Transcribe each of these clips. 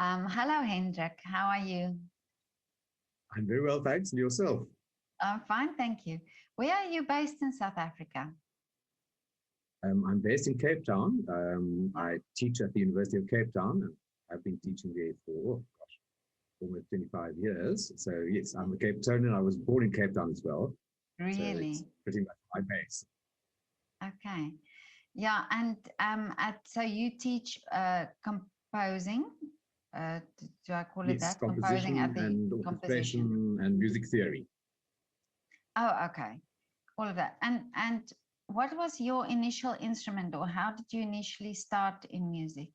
Hello, Hendrik. How are you? I'm very well, thanks. And yourself? I'm fine, thank you. Where are you based in South Africa? I'm based in Cape Town. I teach at the University of Cape Town, and I've been teaching there for, almost 25 years. So yes, I'm a Cape Townian. I was born in Cape Town as well. So it's Really? pretty much my base. Okay. Yeah, and so you teach composing. Do I call it Yes, that? Composing at composition the and composition. orchestration and music theory. Oh, okay. All of that. And what was your initial instrument, or how did you initially start in music?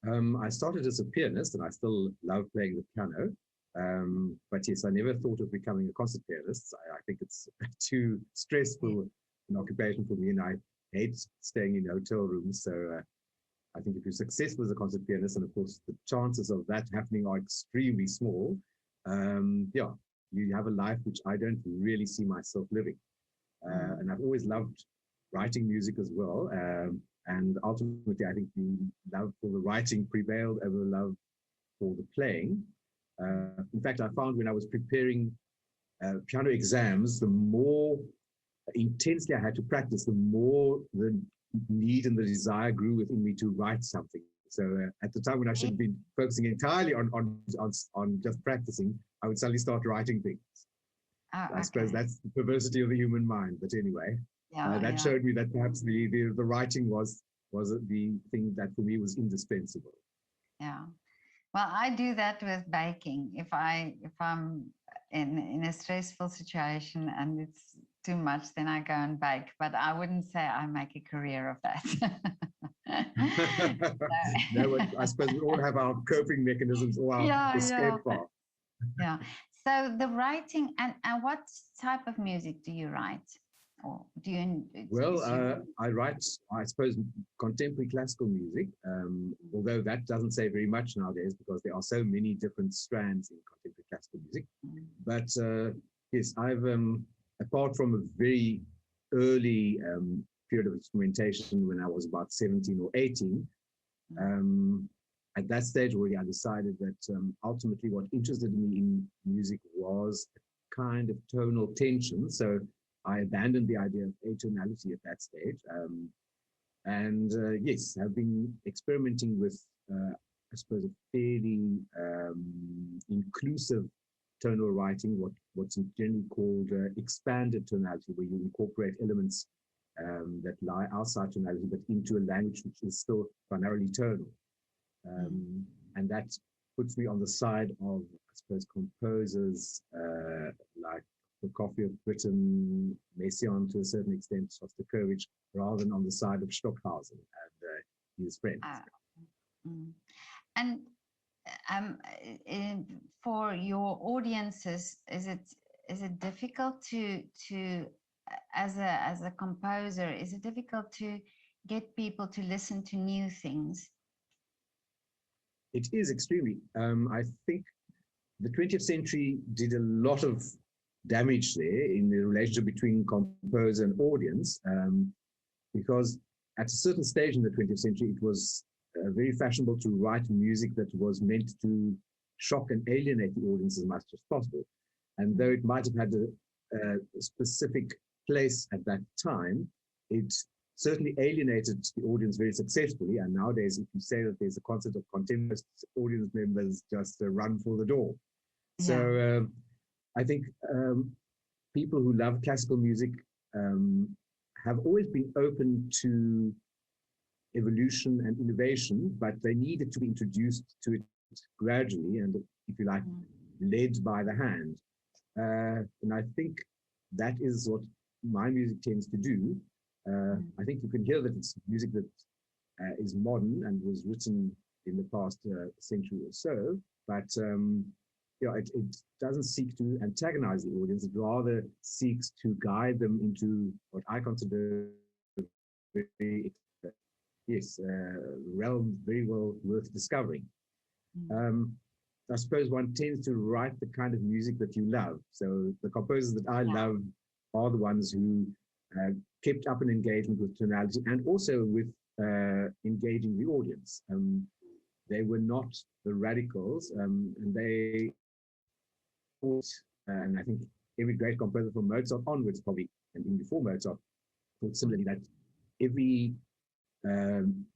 I started as a pianist, and I still love playing the piano. But yes, I never thought of becoming a concert pianist. I think it's too stressful an occupation for me, and I hate staying in hotel rooms. So I think if you're successful as a concert pianist, and of course the chances of that happening are extremely small, yeah, you have a life which I don't really see myself living. And I've always loved writing music as well. And ultimately, I think the love for the writing prevailed over the love for the playing. In fact, I found when I was preparing piano exams, the more intensely I had to practice, the more the need and the desire grew within me to write something. So at the time when I should have been focusing entirely on just practicing, I would suddenly start writing things. Oh, I suppose okay. that's the perversity of the human mind. But anyway, Yeah, that yeah, showed me that perhaps the writing was the thing that for me was indispensable. yeah. Well, I do that with baking. If I'm in a stressful situation and it's too much, then I go and bake. But I wouldn't say I make a career of that. No, I suppose we all have our coping mechanisms or our Yeah, escape yeah, path. yeah. So the writing and what type of music do you write, or do you? Well, Is you? I write, I suppose, contemporary classical music, although that doesn't say very much nowadays because there are so many different strands in contemporary classical music. But yes, I've, apart from a very early period of experimentation when I was about 17 or 18, um, at that stage already I decided that ultimately what interested me in music was a kind of tonal tension. So I abandoned the idea of atonality at that stage. And yes, I've been experimenting with, I suppose, a fairly inclusive tonal writing, what's generally called expanded tonality, where you incorporate elements that lie outside tonality, but into a language which is still primarily tonal. And that puts me on the side of, I suppose, composers like Prokofiev, Britten, Messiaen to a certain extent, Shostakovich, rather than on the side of Stockhausen and his friends. Mm. And um, for your audiences, is it difficult to as a composer? Is it difficult to get people to listen to new things? It is extremely. I think the 20th century did a lot of damage there in the relationship between composer and audience, because at a certain stage in the 20th century, it was very fashionable to write music that was meant to shock and alienate the audience as much as possible. And though it might have had a specific place at that time, it certainly alienated the audience very successfully. And nowadays, if you say that there's a concert of contemporary audience members just run for the door. Yeah. So I think people who love classical music have always been open to evolution and innovation, but they needed to be introduced to it gradually and, if you like, led by the hand. And I think that is what my music tends to do. I think you can hear that it's music that is modern and was written in the past century or so, but it doesn't seek to antagonize the audience. It rather seeks to guide them into what I consider very, yes, realms very well worth discovering. I suppose one tends to write the kind of music that you love. So the composers that I love are the ones who kept up an engagement with tonality and also with engaging the audience. they were not the radicals, and they thought, and I think every great composer from Mozart onwards, probably, and even before Mozart, thought similarly that every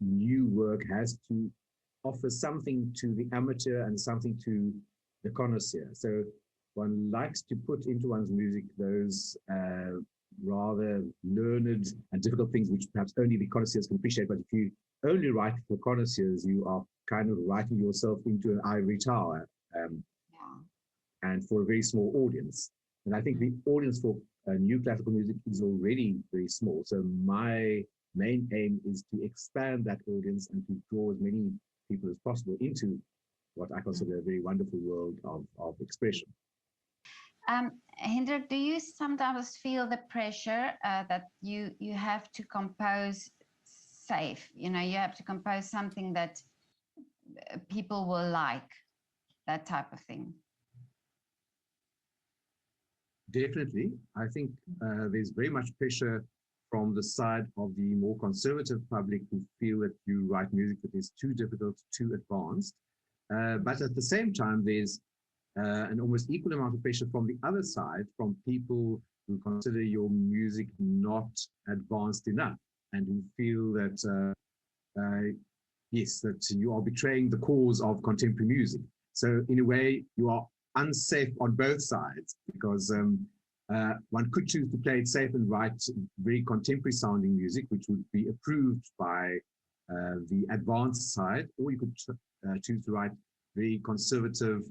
new work has to offer something to the amateur and something to the connoisseur. So one likes to put into one's music those rather learned and difficult things which perhaps only the connoisseurs can appreciate. But if you only write for connoisseurs, you are kind of writing yourself into an ivory tower, and for a very small audience. And I think the audience for new classical music is already very small. So my main aim is to expand that audience and to draw as many people as possible into what I consider a very wonderful world of expression. Hendrik, do you sometimes feel the pressure that you have to compose safe? You know, you have to compose something that people will like, that type of thing? Definitely. I think there's very much pressure from the side of the more conservative public who feel that you write music that is too difficult, too advanced. But at the same time, there's an almost equal amount of pressure from the other side, from people who consider your music not advanced enough and who feel that, yes, that you are betraying the cause of contemporary music. So in a way, you are unsafe on both sides, because one could choose to play it safe and write very contemporary sounding music, which would be approved by the advanced side, or you could choose to write very conservative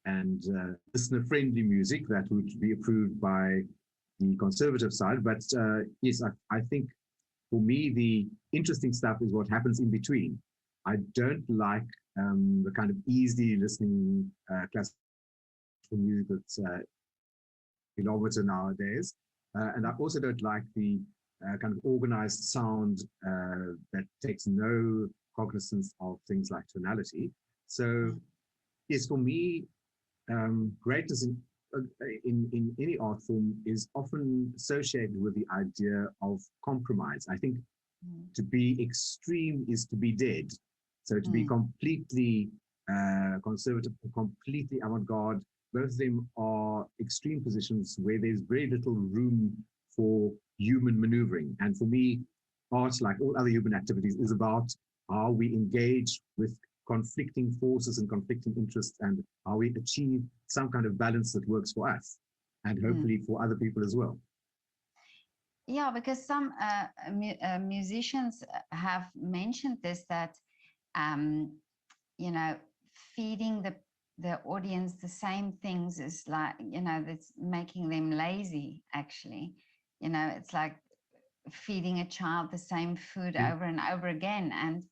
and listener-friendly music that would be approved by the conservative side. But yes, I think for me, the interesting stuff is what happens in between. I don't like the kind of easy listening classical music that's kilometer nowadays. And I also don't like the kind of organized sound that takes no cognizance of things like tonality. So yes, for me, greatness in any art form is often associated with the idea of compromise. I think to be extreme is to be dead. So to be completely conservative, completely avant-garde, both of them are extreme positions where there's very little room for human maneuvering. And for me, art, like all other human activities, is about how we engage with conflicting forces and conflicting interests, and how we achieve some kind of balance that works for us and hopefully for other people as well. Yeah, because some musicians have mentioned this, that you know, feeding the audience the same things is like, you know, that's making them lazy, actually. You know, it's like feeding a child the same food over and over again. And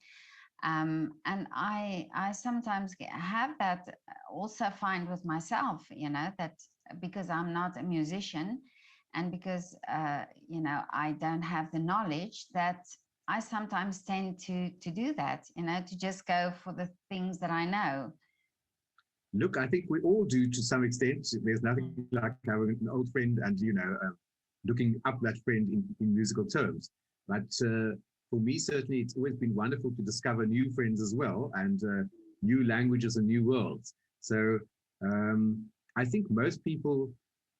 I sometimes have that, also find with myself, you know, that because I'm not a musician and because, you know, I don't have the knowledge, that I sometimes tend to do that, you know, to just go for the things that I know. Look, I think we all do to some extent. There's nothing like having an old friend and, you know, looking up that friend in musical terms. But for me, certainly, it's always been wonderful to discover new friends as well, and new languages and new worlds. So I think most people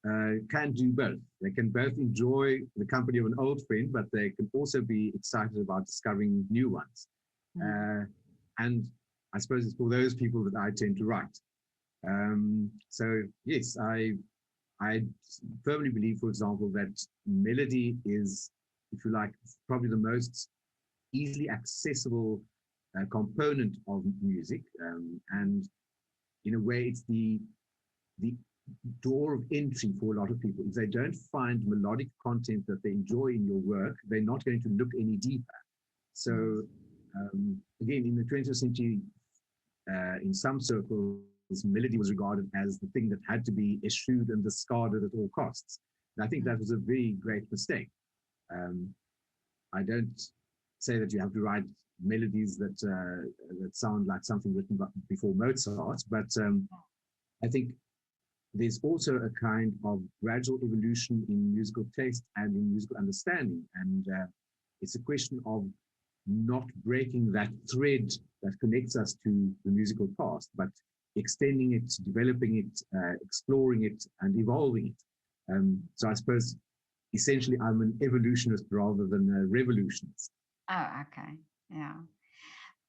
can do both. They can both enjoy the company of an old friend, but they can also be excited about discovering new ones. And I suppose it's for those people that I tend to write. So yes, I firmly believe, for example, that melody is, if you like, probably the most easily accessible component of music, and in a way, it's the door of entry for a lot of people. If they don't find melodic content that they enjoy in your work, they're not going to look any deeper. So again, in the 20th century, in some circles, melody was regarded as the thing that had to be eschewed and discarded at all costs. And I think that was a very great mistake. I don't say that you have to write melodies that that sound like something written before Mozart, but I think there's also a kind of gradual evolution in musical taste and in musical understanding. And it's a question of not breaking that thread that connects us to the musical past, but extending it, developing it, exploring it, and evolving it. So I suppose essentially I'm an evolutionist rather than a revolutionist. Oh, okay. Yeah.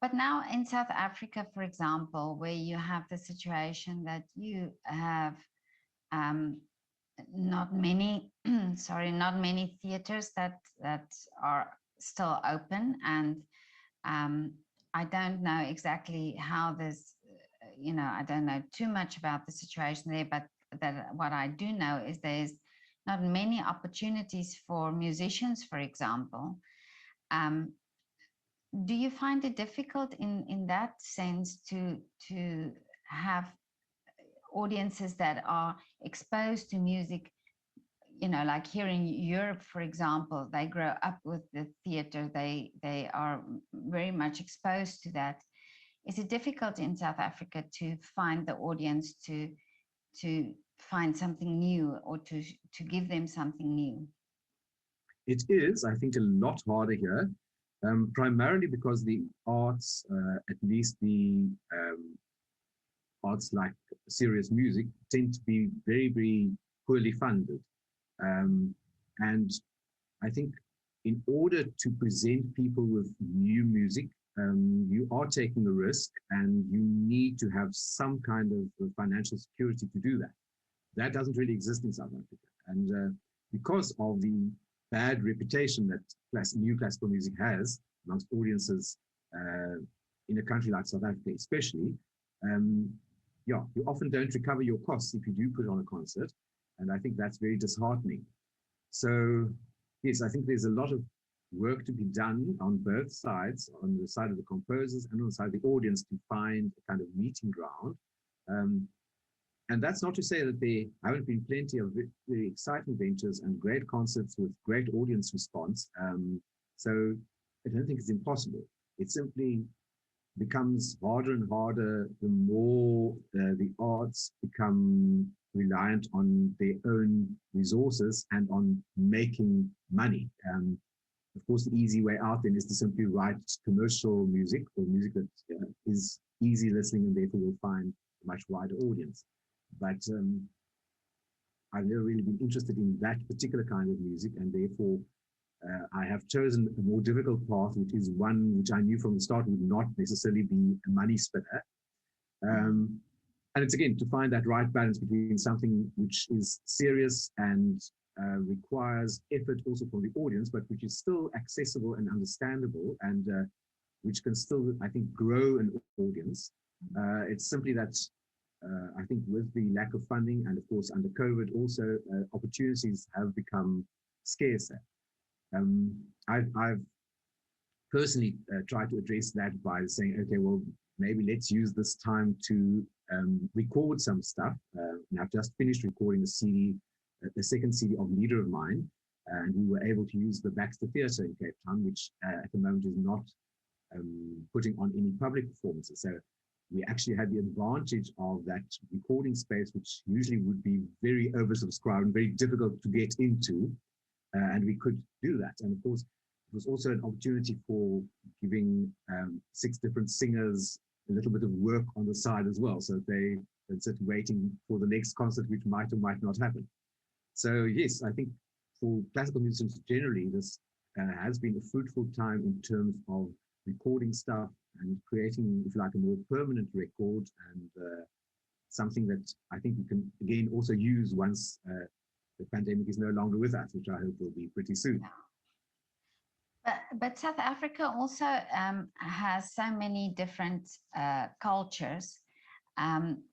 But now in South Africa, for example, where you have the situation that you have um, not many, sorry, not many theaters that are still open, and I don't know exactly how this, I don't know too much about the situation there, but that what I do know is there's not many opportunities for musicians, for example. Um, do you find it difficult in that sense to have audiences that are exposed to music, like here in Europe, for example, they grow up with the theater, they are very much exposed to that. Is it difficult in South Africa to find the audience to find something new, or to give them something new? It is, I think, a lot harder here, primarily because the arts, at least the arts like serious music, tend to be very, very poorly funded. And I think in order to present people with new music, you are taking a risk and you need to have some kind of financial security to do that. That doesn't really exist in South Africa. And because of the bad reputation that new classical music has amongst audiences in a country like South Africa especially, you often don't recover your costs if you do put on a concert. And I think that's very disheartening. So yes, I think there's a lot of work to be done on both sides, on the side of the composers and on the side of the audience, to find a kind of meeting ground. And that's not to say that there haven't been plenty of very exciting ventures and great concerts with great audience response. So I don't think it's impossible. It simply becomes harder and harder the more the arts become reliant on their own resources and on making money. Of course, the easy way out then is to simply write commercial music, or music that is easy listening and therefore will find a much wider audience. But I've never really been interested in that particular kind of music, and therefore I have chosen a more difficult path, which is one which I knew from the start would not necessarily be a money spinner. And it's again to find that right balance between something which is serious and requires effort also from the audience, but which is still accessible and understandable, and which can still, I think, grow an audience. It's simply that I think with the lack of funding, and of course under COVID also, opportunities have become scarcer. I've personally tried to address that by saying, okay, well, maybe let's use this time to record some stuff. And I've just finished recording a CD, the second CD of Leader of Mine, and we were able to use the Baxter Theatre in Cape Town, which at the moment is not putting on any public performances. So we actually had the advantage of that recording space, which usually would be very oversubscribed and very difficult to get into. And we could do that. And of course, it was also an opportunity for giving 6 different singers a little bit of work on the side as well. So they sit waiting for the next concert, which might or might not happen. So yes, I think for classical musicians generally, this has been a fruitful time in terms of recording stuff and creating, if you like, a more permanent record, and something that I think we can again also use once the pandemic is no longer with us, which I hope will be pretty soon. But South Africa also has so many different cultures, and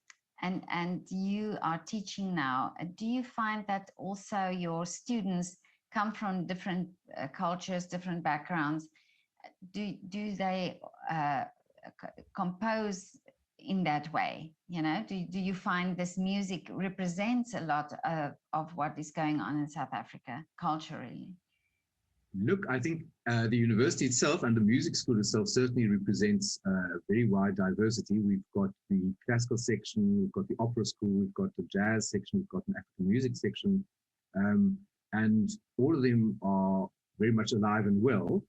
you are teaching now. Do you find that also your students come from different cultures, different backgrounds? Do they compose in that way? Do you find this music represents a lot of what is going on in South Africa culturally? Look, I think the university itself and the music school itself certainly represents a very wide diversity. We've got the classical section, we've got the opera school, we've got the jazz section, we've got an African music section, and all of them are very much alive and well.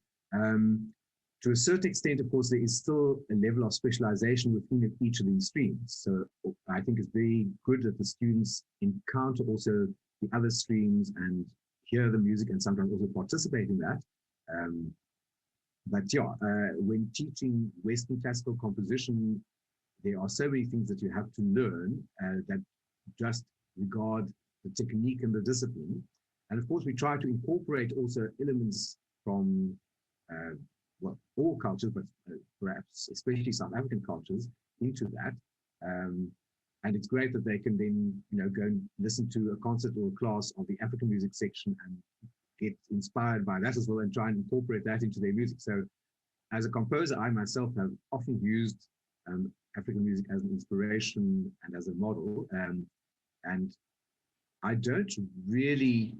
to a certain extent, of course, there is still a level of specialization within each of these streams. So I think it's very good that the students encounter also the other streams and hear the music and sometimes also participate in that. But yeah, when teaching Western classical composition, there are so many things that you have to learn that just regard the technique and the discipline. And of course, we try to incorporate also elements from well, all cultures, but perhaps especially South African cultures into that. And it's great that they can then, go and listen to a concert or a class of the African music section and get inspired by that as well and try and incorporate that into their music. So as a composer, I myself have often used African music as an inspiration and as a model. And I don't really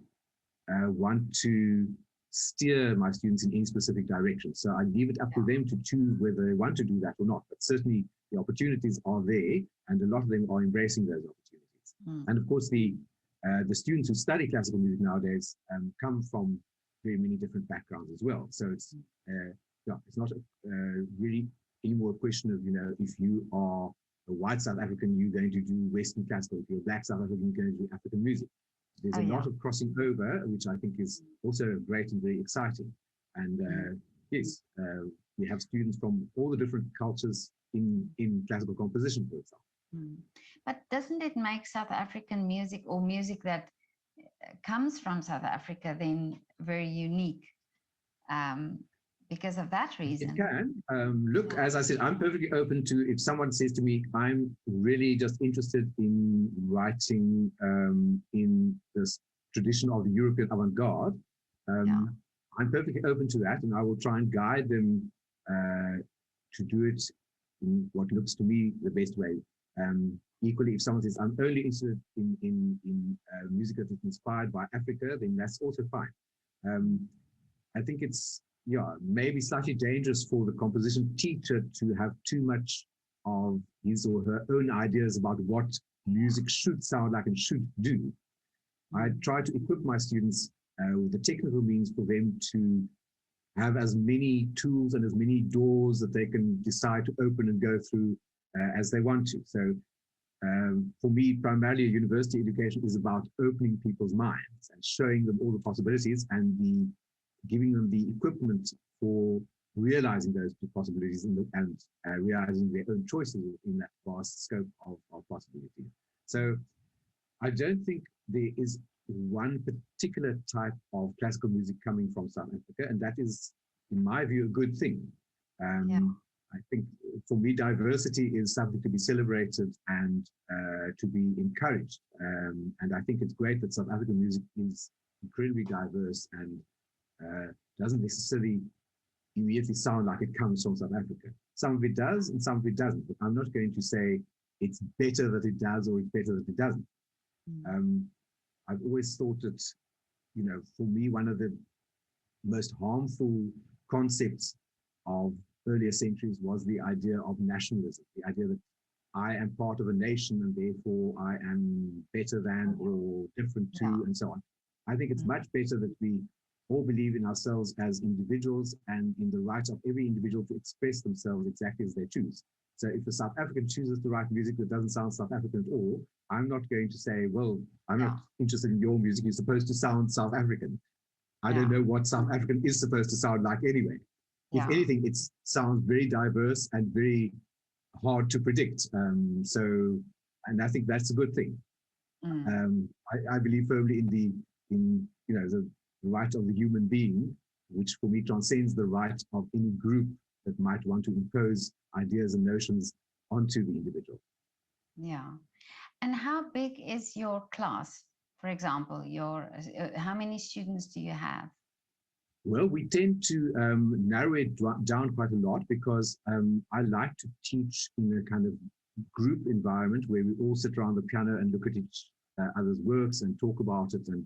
want to steer my students in any specific direction. So I leave it up to them to choose whether they want to do that or not. But certainly the opportunities are there, and a lot of them are embracing those opportunities. And of course, the students who study classical music nowadays come from very many different backgrounds as well. So it's it's not really any more a question of, if you are a white South African, you're going to do Western classical. If you're a black South African, you're going to do African music. There's a lot of crossing over, which I think is also great and very exciting. And yes, we have students from all the different cultures in classical composition, for example. But doesn't it make South African music, or music that comes from South Africa, then very unique? Because of that reason. It can. Look, as I said, I'm perfectly open to, if someone says to me, I'm really just interested in writing in this tradition of the European avant-garde, I'm perfectly open to that, and I will try and guide them to do it in what looks to me the best way. Equally, if someone says, I'm only interested in music that is inspired by Africa, then that's also fine. I think it's maybe slightly dangerous for the composition teacher to have too much of his or her own ideas about what music should sound like and should do. I try to equip my students with the technical means for them to have as many tools and as many doors that they can decide to open and go through as they want to. So for me, primarily, university education is about opening people's minds and showing them all the possibilities and giving them the equipment for realizing those possibilities and realizing their own choices in that vast scope of possibility. So I don't think there is one particular type of classical music coming from South Africa, and that is, in my view, a good thing. I think for me, diversity is something to be celebrated and to be encouraged. And I think it's great that South African music is incredibly diverse and doesn't necessarily immediately sound like it comes from South Africa. Some of it does and some of it doesn't, but I'm not going to say it's better that it does or it's better that it doesn't. I've always thought that, for me, one of the most harmful concepts of earlier centuries was the idea of nationalism, the idea that I am part of a nation and therefore I am better than or different to, and so on. I think it's much better that we all believe in ourselves as individuals and in the right of every individual to express themselves exactly as they choose. So if a South African chooses to write music that doesn't sound South African at all, I'm not going to say, well, I'm not interested in your music. You're supposed to sound South African. I don't know what South African is supposed to sound like anyway. If anything, it sounds very diverse and very hard to predict. And I think that's a good thing. I believe firmly in the right of the human being, which for me transcends the right of any group that might want to impose ideas and notions onto the individual. Yeah. And how big is your class? For example, how many students do you have? Well, we tend to narrow it down quite a lot because I like to teach in a kind of group environment where we all sit around the piano and look at each other's works and talk about it and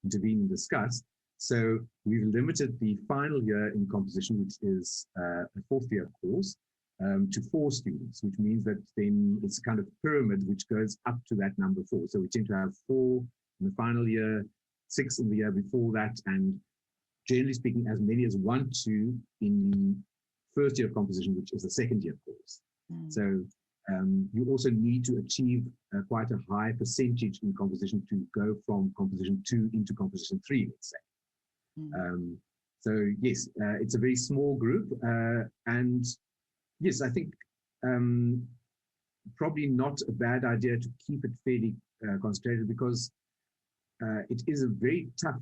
intervene and discuss. So we've limited the final year in composition, which is a fourth year course, to 4 students, which means that then it's a kind of pyramid which goes up to that number 4. So we tend to have 4 in the final year, 6 in the year before that, and generally speaking, as many as 1, 2 in first year of composition, which is a second year course. Mm. So you also need to achieve quite a high percentage in composition to go from composition 2 into composition 3, let's say. Mm. So yes, it's a very small group, and yes, I think probably not a bad idea to keep it fairly concentrated, because it is a very tough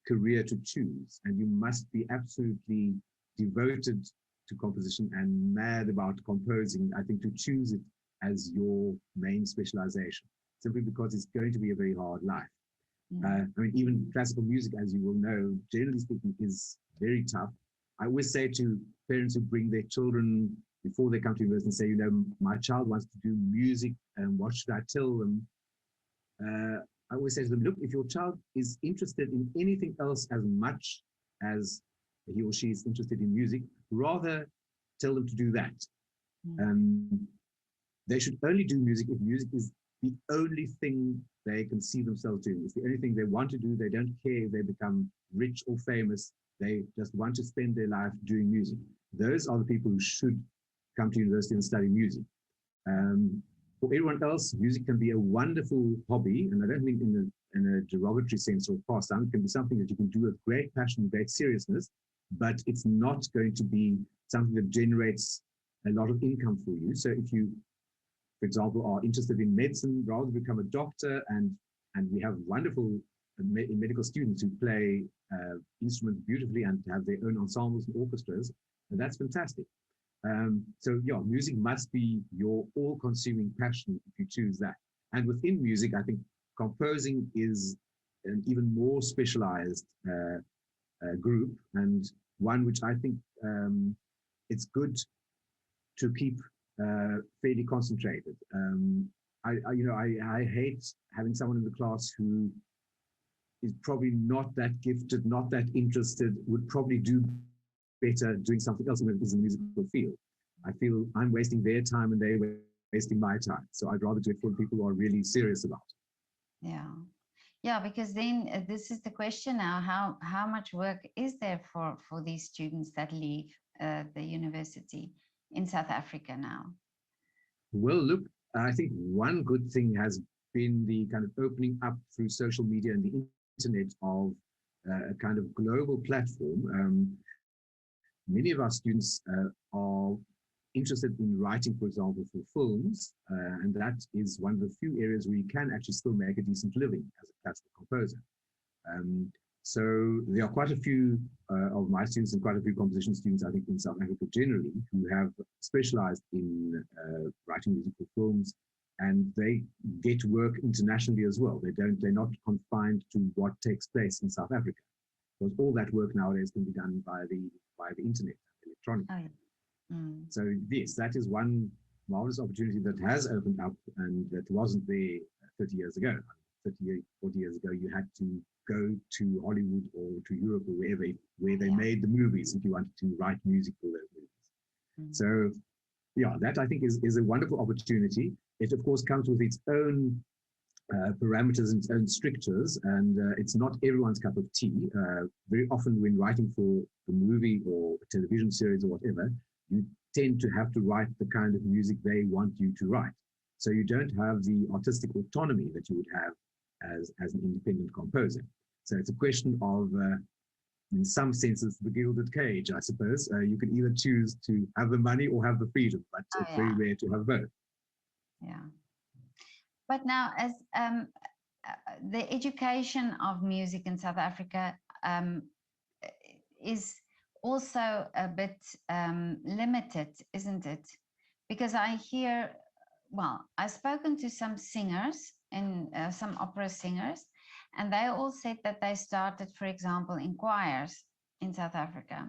career to choose, and you must be absolutely devoted to composition and mad about composing, I think, to choose it as your main specialization, simply because it's going to be a very hard life. I mean, even classical music, as you will know, generally speaking, is very tough. I always say to parents who bring their children before they come to university and say, you know, my child wants to do music, and what should I tell them? I always say to them, look, if your child is interested in anything else as much as he or she is interested in music, rather tell them to do that. They should only do music if music is the only thing they can see themselves doing. It's the only thing they want to do. They don't care if they become rich or famous. They just want to spend their life doing music. Those are the people who should come to university and study music. For everyone else, music can be a wonderful hobby, and I don't mean in a derogatory sense or pastime. It can be something that you can do with great passion, great seriousness, but it's not going to be something that generates a lot of income for you. So if you, for example, are interested in medicine, rather become a doctor, and we have wonderful medical students who play instruments beautifully and have their own ensembles and orchestras, and that's fantastic. So yeah, music must be your all-consuming passion if you choose that. And within music, I think composing is an even more specialized group, and one which I think it's good to keep fairly concentrated. I hate having someone in the class who is probably not that gifted, not that interested, would probably do better doing something else when it is in the musical field. I feel I'm wasting their time and they're wasting my time. So I'd rather do it for people who are really serious about it. Yeah, because then this is the question now, how much work is there for these students that leave the university in South Africa now? Well, look, I think one good thing has been the kind of opening up through social media and the internet of a kind of global platform. Many of our students are interested in writing, for example, for films, and that is one of the few areas where you can actually still make a decent living as a classical composer. So there are quite a few of my students and quite a few composition students, I think, in South Africa generally, who have specialized in writing music for films, and they get work internationally as well. They're not confined to what takes place in South Africa, because all that work nowadays can be done by the internet, electronically. Oh, yeah. So yes, that is one marvelous opportunity that has opened up and that wasn't there 30 years ago. 40 years ago, you had to go to Hollywood or to Europe or wherever, where they made the movies if you wanted to write music for those movies. So yeah, that I think is a wonderful opportunity. It of course comes with its own parameters and its own strictures, and it's not everyone's cup of tea. Very often when writing for a movie or a television series or whatever, you tend to have to write the kind of music they want you to write. So you don't have the artistic autonomy that you would have as an independent composer. So it's a question of, in some senses, the gilded cage, I suppose. You can either choose to have the money or have the freedom, but it's very rare to have both. Yeah. But now, as the education of music in South Africa is also a bit limited, isn't it? Because I hear, well, I've spoken to some singers and some opera singers, and they all said that they started, for example, in choirs in South Africa,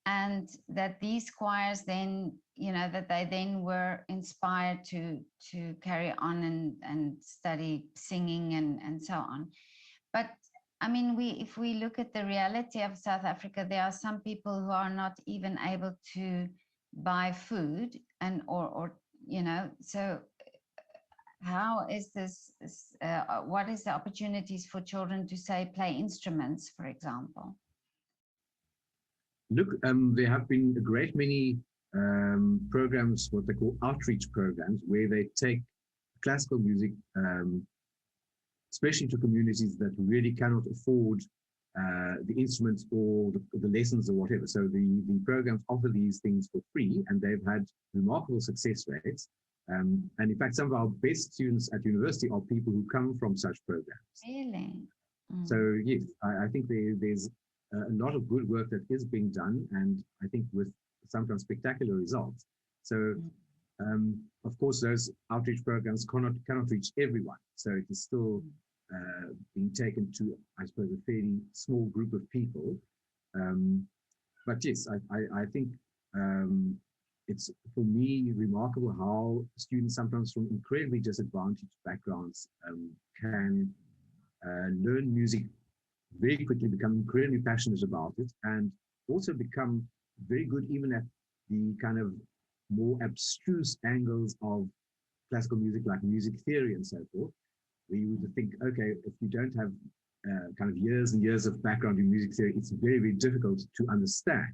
and that these choirs then, that they then were inspired to carry on and study singing and so on. But I mean, if we look at the reality of South Africa, there are some people who are not even able to buy food or so how is this, what is the opportunities for children to, say, play instruments, for example? Look, there have been a great many programs, what they call outreach programs, where they take classical music, especially to communities that really cannot afford the instruments or the lessons or whatever. So the programs offer these things for free, and they've had remarkable success rates. And in fact, some of our best students at university are people who come from such programs. Really? So yes, I think there's a lot of good work that is being done, and I think with sometimes spectacular results. So of course, those outreach programs cannot reach everyone. So it is still being taken to, I suppose, a fairly small group of people. But yes, I think it's, for me, remarkable how students sometimes from incredibly disadvantaged backgrounds can learn music very quickly, become incredibly passionate about it, and also become very good even at the kind of more abstruse angles of classical music, like music theory and so forth, where you would think, okay, if you don't have kind of years and years of background in music theory, it's very, very difficult to understand.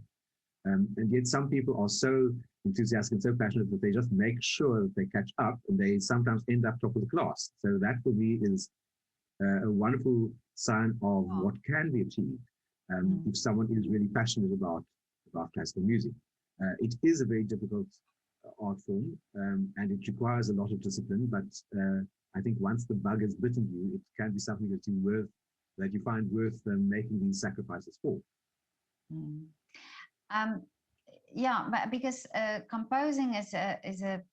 And yet some people are so enthusiastic and so passionate that they just make sure that they catch up, and they sometimes end up top of the class. So that for me is a wonderful sign of what can be achieved if someone is really passionate about classical music. It is a very difficult art form, and it requires a lot of discipline, but I think once the bug has bitten you, it can be something that you find worth making these sacrifices for. Yeah, but because composing is a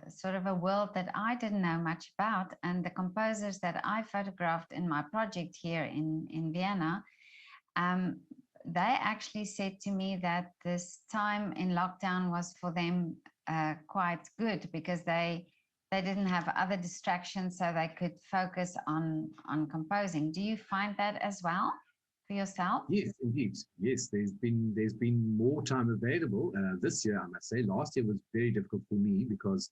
sort of a world that I didn't know much about, and the composers that I photographed in my project here in Vienna, they actually said to me that this time in lockdown was for them quite good, because they didn't have other distractions, so they could focus on composing. Do you find that as well for yourself? Yes, indeed. Yes, there's been more time available this year, I must say. Last year was very difficult for me because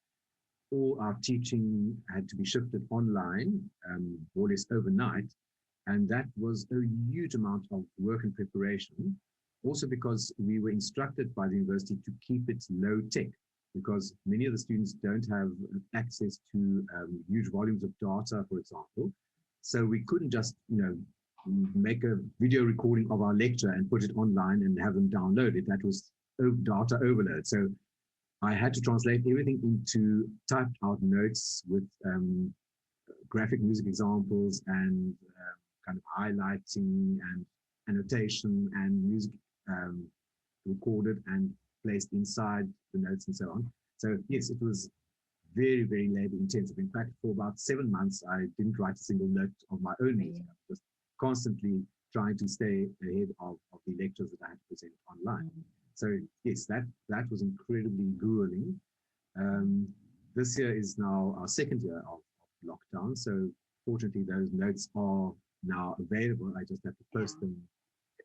all our teaching had to be shifted online, more or less overnight, and that was a huge amount of work and preparation. Also because we were instructed by the university to keep it low tech, because many of the students don't have access to huge volumes of data, for example. So we couldn't just, make a video recording of our lecture and put it online and have them download it. That was data overload. So I had to translate everything into typed out notes with graphic music examples and kind of highlighting and annotation and music recorded and placed inside the notes and so on. So yes, it was very, very labor intensive. In fact, for about 7 months, I didn't write a single note of my own music. I was constantly trying to stay ahead of the lectures that I had to present online. So yes, that was incredibly grueling. This year is now our second year of lockdown. So fortunately, those notes are now available. I just have to post them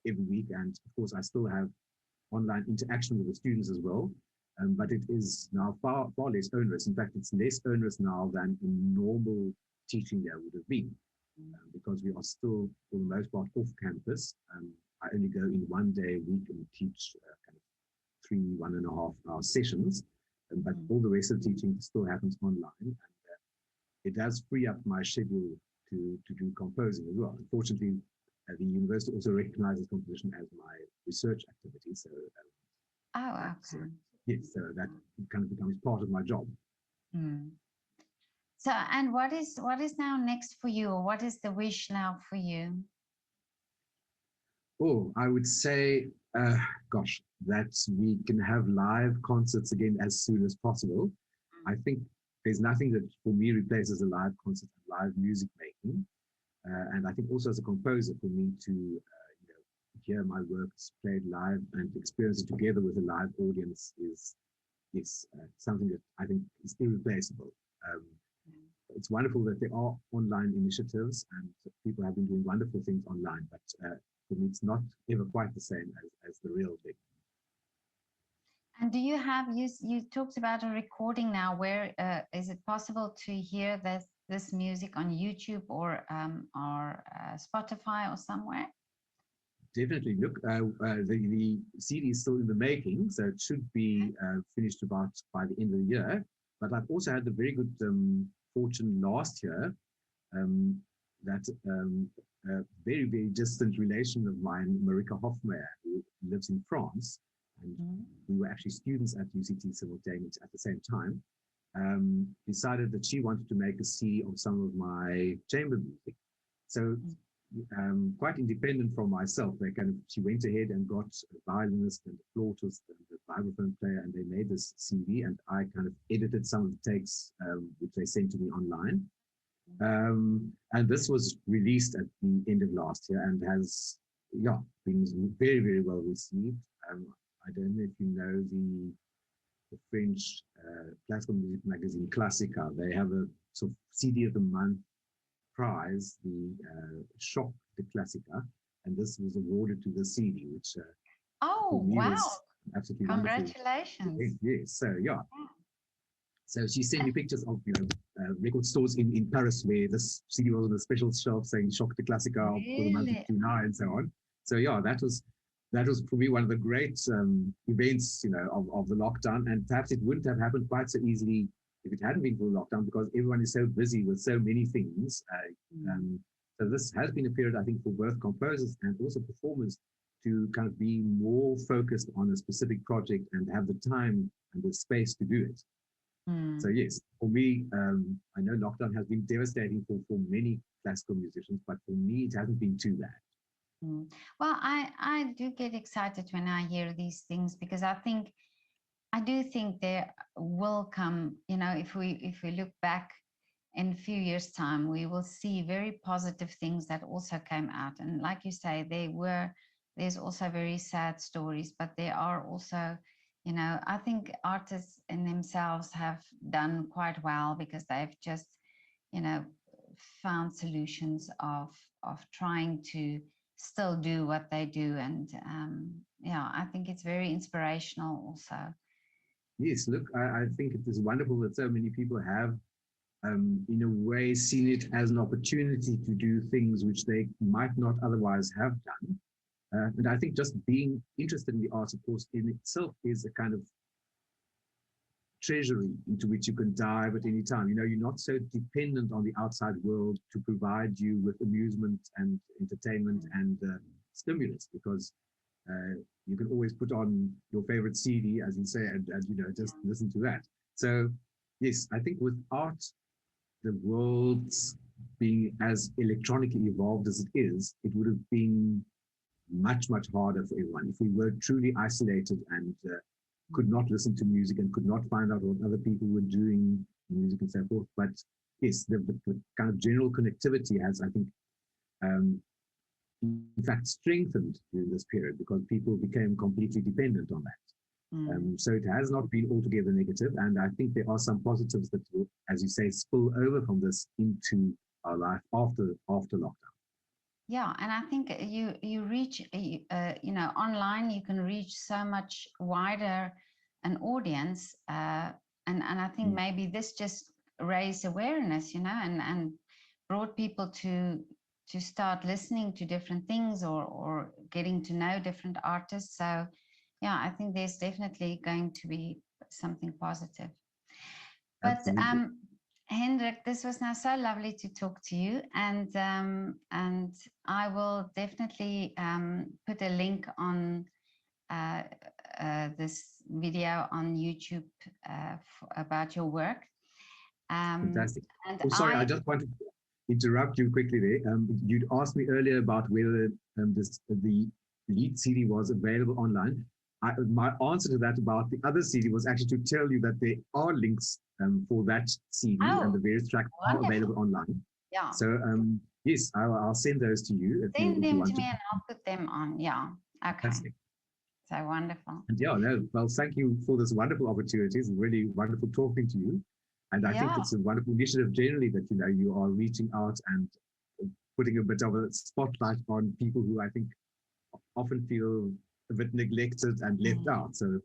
every week. And of course, I still have online interaction with the students as well. But it is now far less onerous. In fact, it's less onerous now than a normal teaching year would have been, because we are still, for the most part, off campus. I only go in 1 day a week and teach kind of 3 1.5-hour sessions, but all the rest of the teaching still happens online. And it does free up my schedule to do composing as well. Unfortunately, the university also recognizes composition as my research activity. So, yes, so that kind of becomes part of my job. So, and what is now next for you? Or what is the wish now for you? Oh, I would say, gosh, that we can have live concerts again as soon as possible. I think there's nothing that for me replaces a live concert and live music making. And I think also as a composer, for me to hear my works played live and experience it together with a live audience is something that I think is irreplaceable. It's wonderful that there are online initiatives and people have been doing wonderful things online, but for me, it's not ever quite the same as the real thing. And do you have, you talked about a recording now, where is it possible to hear this music on YouTube or Spotify or somewhere? Definitely. Look, the CD is still in the making, so it should be finished about by the end of the year. But I've also had the very good fortune last year um, that a very, very distant relation of mine, Hendrik Hofmeyr, who lives in France, and we were actually students at UCT simultaneously at the same time, decided that she wanted to make a CD of some of my chamber music. So quite independent from myself, she went ahead and got a violinist and a flautist and a vibraphone player, and they made this CD, and I kind of edited some of the takes which they sent to me online. And this was released at the end of last year and has been very, very well received. I don't know if you know the French classical music magazine Classica. They have a sort of CD of the month prize, the Shock de Classica, and this was awarded to the CD, which oh wow, was absolutely congratulations. Wonderful. Yes, so yeah. So she sent me pictures of record stores in Paris where this CD was on a special shelf saying Shock de Classica for the month of July and so on. So yeah, that was for me one of the great events, of the lockdown, and perhaps it wouldn't have happened quite so easily if it hadn't been for the lockdown, because everyone is so busy with so many things. So this has been a period, I think, for both composers and also performers to kind of be more focused on a specific project and have the time and the space to do it. So yes, for me, I know lockdown has been devastating for many classical musicians, but for me, it hasn't been too bad. Well, I do get excited when I hear these things, because I do think there will come, if we look back in a few years' time, we will see very positive things that also came out. And like you say, there's also very sad stories, but there are also, I think artists in themselves have done quite well, because they've just, found solutions of trying to still do what they do. And I think it's very inspirational also. Yes, look, I think it is wonderful that so many people have, in a way, seen it as an opportunity to do things which they might not otherwise have done. And I think just being interested in the arts, of course, in itself is a kind of treasury into which you can dive at any time. You're not so dependent on the outside world to provide you with amusement and entertainment and stimulus, because you can always put on your favorite CD, as you say, and just listen to that. So yes, I think with art, the world's being as electronically evolved as it is, it would have been much, much harder for everyone if we were truly isolated and could not listen to music and could not find out what other people were doing music and so forth. But yes, the kind of general connectivity has, I think, in fact, strengthened during this period, because people became completely dependent on that. So it has not been altogether negative, and I think there are some positives that will, as you say, spill over from this into our life after lockdown. Yeah, and I think you reach, online you can reach so much wider an audience, and I think maybe this just raised awareness, and brought people to start listening to different things or getting to know different artists. So yeah, I think there's definitely going to be something positive. But Hendrik, this was now so lovely to talk to you, and I will definitely put a link on this video on YouTube about your work. Fantastic. Sorry, I just want to interrupt you quickly there. You'd asked me earlier about whether the lead CD was available online. My answer to that about the other CD was actually to tell you that there are links for that CD, and the various tracks are available online. Yeah. So yes, I'll send those to you. Send them to me and I'll put them on. Yeah. Okay. Fantastic. So wonderful. And well, thank you for this wonderful opportunity. It's really wonderful talking to you. And I think it's a wonderful initiative generally that you are reaching out and putting a bit of a spotlight on people who I think often feel a bit neglected and left out. So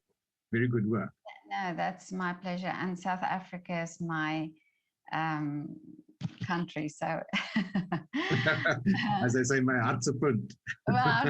very good work. No, that's my pleasure. And South Africa is my country. So, As they say, my hartse punt. well,